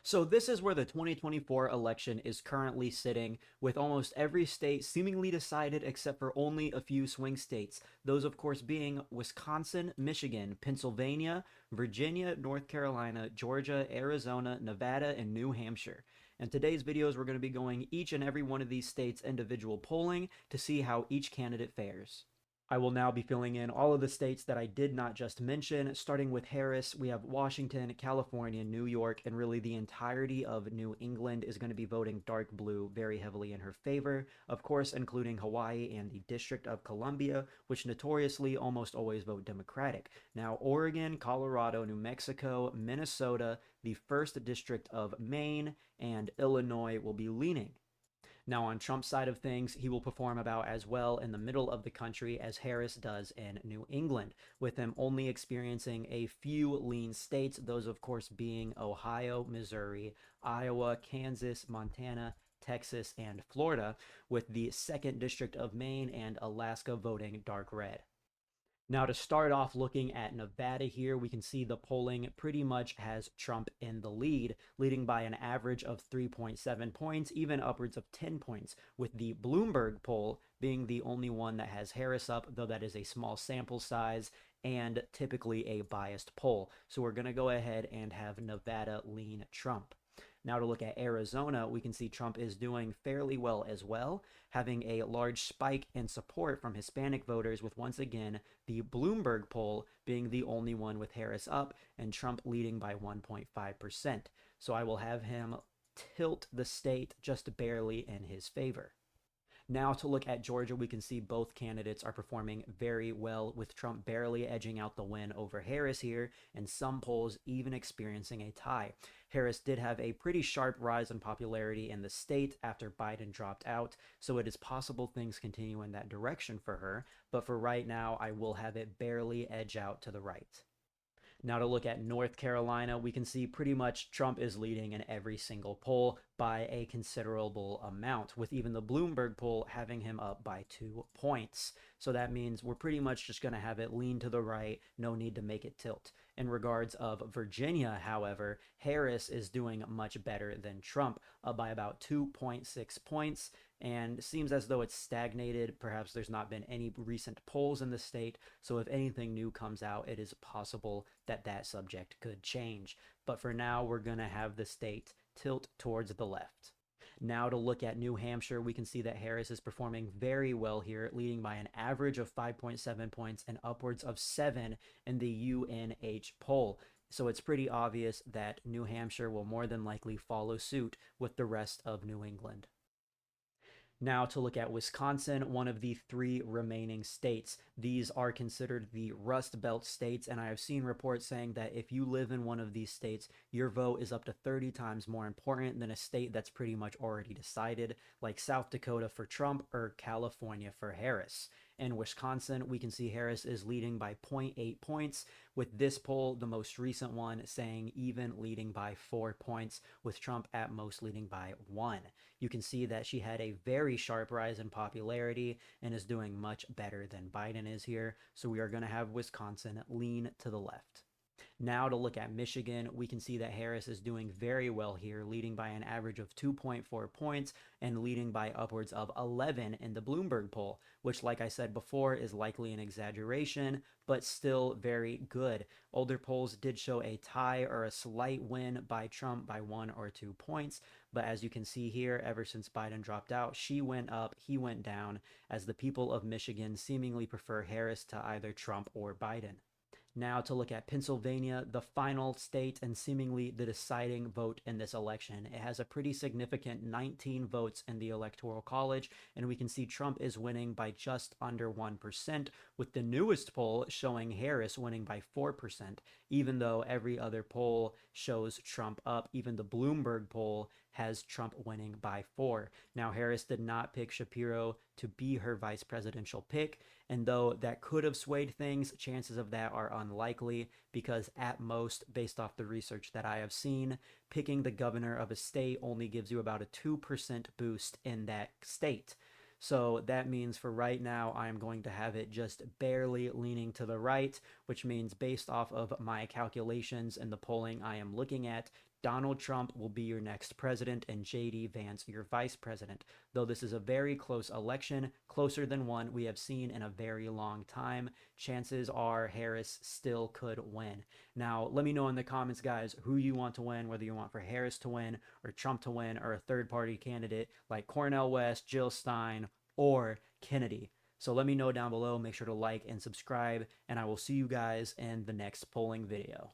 So this is where the 2024 election is currently sitting, with almost every state seemingly decided except for only a few swing states. Those, of course, being Wisconsin, Michigan, Pennsylvania, Virginia, North Carolina, Georgia, Arizona, Nevada, and New Hampshire. In today's videos, we're going to be going each and every one of these states' individual polling to see how each candidate fares. I will now be filling in all of the states that I did not just mention. Starting with Harris, we have Washington, California, New York, and really the entirety of New England is going to be voting dark blue very heavily in her favor. Of course, including Hawaii and the District of Columbia, which notoriously almost always vote Democratic. Now, Oregon, Colorado, New Mexico, Minnesota, the 1st District of Maine, and Illinois will be leaning. Now, on Trump's side of things, he will perform about as well in the middle of the country as Harris does in New England, with him only experiencing a few lean states, those, of course, being Ohio, Missouri, Iowa, Kansas, Montana, Texas, and Florida, with the 2nd District of Maine and Alaska voting dark red. Now, to start off looking at Nevada here, we can see the polling pretty much has Trump in the lead, leading by an average of 3.7 points, even upwards of 10 points, with the Bloomberg poll being the only one that has Harris up, though that is a small sample size and typically a biased poll. So we're going to go ahead and have Nevada lean Trump. Now, to look at Arizona, we can see Trump is doing fairly well as well, having a large spike in support from Hispanic voters, with once again the Bloomberg poll being the only one with Harris up and Trump leading by 1.5%. So I will have him tilt the state just barely in his favor. Now, to look at Georgia, we can see both candidates are performing very well, with Trump barely edging out the win over Harris here, and some polls even experiencing a tie. Harris did have a pretty sharp rise in popularity in the state after Biden dropped out, so it is possible things continue in that direction for her, but for right now, I will have it barely edge out to the right. Now, to look at North Carolina, we can see pretty much Trump is leading in every single poll by a considerable amount, with even the Bloomberg poll having him up by 2 points. So that means we're pretty much just going to have it lean to the right, no need to make it tilt. In regards of Virginia, however, Harris is doing much better than Trump, up by about 2.6 points, and seems as though it's stagnated. Perhaps there's not been any recent polls in the state, so if anything new comes out, it is possible that that subject could change. But for now, we're going to have the state tilt towards the left. Now, to look at New Hampshire, we can see that Harris is performing very well here, leading by an average of 5.7 points and upwards of 7 in the UNH poll. So it's pretty obvious that New Hampshire will more than likely follow suit with the rest of New England. Now, to look at Wisconsin, one of the 3 remaining states. These are considered the Rust Belt states, and I have seen reports saying that if you live in one of these states, your vote is up to 30 times more important than a state that's pretty much already decided, like South Dakota for Trump or California for Harris. In Wisconsin, we can see Harris is leading by 0.8 points, with this poll, the most recent one, saying even leading by 4 points, with Trump at most leading by 1. You can see that she had a very sharp rise in popularity and is doing much better than Biden is here, so we are going to have Wisconsin lean to the left. Now, to look at Michigan, we can see that Harris is doing very well here, leading by an average of 2.4 points and leading by upwards of 11 in the Bloomberg poll, which, like I said before, is likely an exaggeration, but still very good. Older polls did show a tie or a slight win by Trump by 1 or 2 points, but as you can see here, ever since Biden dropped out, she went up, he went down, as the people of Michigan seemingly prefer Harris to either Trump or Biden. Now, to look at Pennsylvania, the final state and seemingly the deciding vote in this election. It has a pretty significant 19 votes in the Electoral College, and we can see Trump is winning by just under 1%, with the newest poll showing Harris winning by 4%, even though every other poll shows Trump up. Even the Bloomberg poll has Trump winning by 4. Now, Harris did not pick Shapiro to be her vice presidential pick, and though that could have swayed things, chances of that are unlikely, because at most, based off the research that I have seen, picking the governor of a state only gives you about a 2% boost in that state. So that means for right now, I'm going to have it just barely leaning to the right, which means based off of my calculations and the polling I am looking at, Donald Trump will be your next president and J.D. Vance your vice president. Though this is a very close election, closer than one we have seen in a very long time, chances are Harris still could win. Now, let me know in the comments, guys, who you want to win, whether you want for Harris to win or Trump to win or a third party candidate like Cornel West, Jill Stein, or Kennedy. So let me know down below. Make sure to like and subscribe, and I will see you guys in the next polling video.